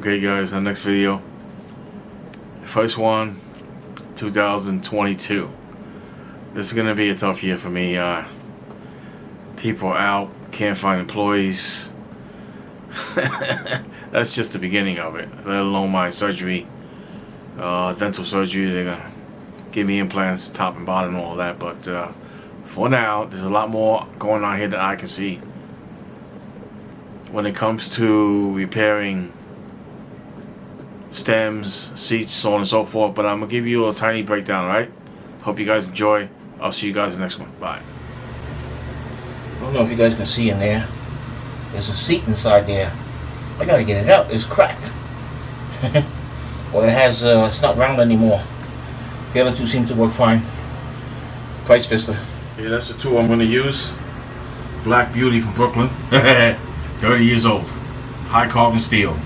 Okay guys, our next video, first one, 2022. This is gonna be a tough year for me. People are out, can't find employees. That's just the beginning of it, let alone my surgery, dental surgery. They're gonna give me implants top and bottom and all that, but for now there's a lot more going on here that I can see when it comes to repairing stems, seats, so on and so forth. But I'm gonna give you a tiny breakdown, alright? Hope you guys enjoy. I'll see you guys in the next one. Bye. I don't know if you guys can see in there. There's a seat inside there. I gotta get it out. It's cracked. Well, it has. It's not round anymore. The other two seem to work fine. Price Pfister. Yeah, that's the tool I'm gonna use. Black Beauty from Brooklyn. 30 years old. High carbon steel.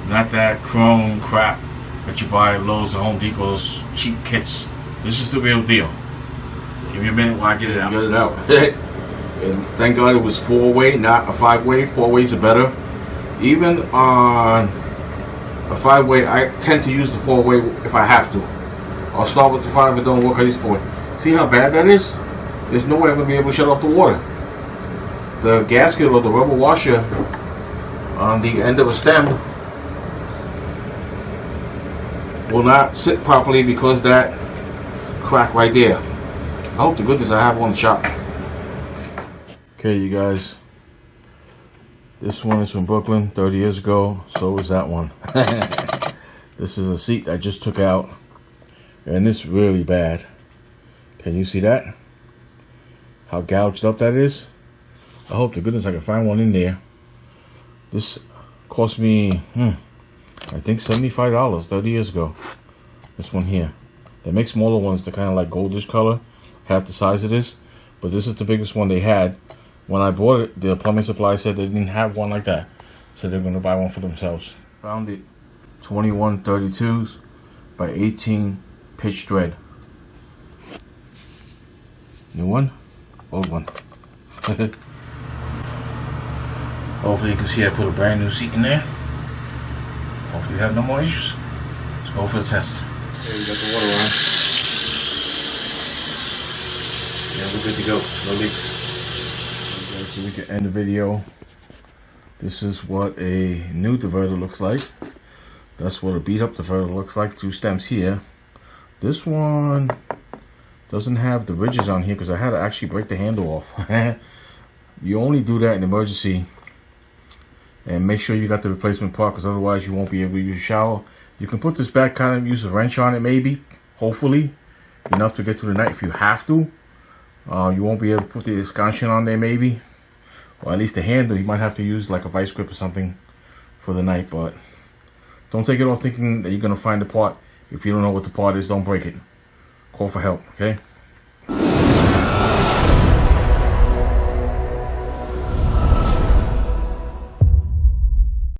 Not that chrome crap that you buy at Lowe's or Home Depot, those cheap kits. This is the real deal. Give me a minute while I get it out. Get it out. And thank God it was 4-way, not a 5-way. 4-ways are better. Even on a 5-way, I tend to use the 4-way if I have to. I'll start with the 5 if it don't work, I use 4. See how bad that is? There's no way I'm going to be able to shut off the water. The gasket or the rubber washer on the end of a stem will not sit properly because that crack right there. I hope to goodness I have one shot. Okay, you guys. This one is from Brooklyn, 30 years ago. So is that one. This is a seat I just took out, and it's really bad. Can you see that? How gouged up that is? I hope to goodness I can find one in there. This cost me, I think $75 30 years ago. This one here. They make smaller ones. They're kind of like goldish color, half the size it is. But this is the biggest one they had. When I bought it, the plumbing supply said they didn't have one like that, so they're going to buy one for themselves. Found it. 2132s by 18 pitch thread. New one, old one. Hopefully you can see I put a brand new seat in there. Hopefully you have no more issues. Let's go for the test. Okay, we got the water on. Yeah, we're good to go. No leaks. Okay, so we can end the video. This is what a new diverter looks like. That's what a beat up diverter looks like. 2 stems here. This one doesn't have the ridges on here because I had to actually break the handle off. You only do that in emergency. And make sure you got the replacement part, because otherwise you won't be able to use your shower. You can put this back, kind of use a wrench on it maybe, hopefully, enough to get through the night if you have to. You won't be able to put the escutcheon on there maybe, or at least the handle. You might have to use like a vice grip or something for the night, but don't take it off thinking that you're going to find the part. If you don't know what the part is, don't break it. Call for help, okay?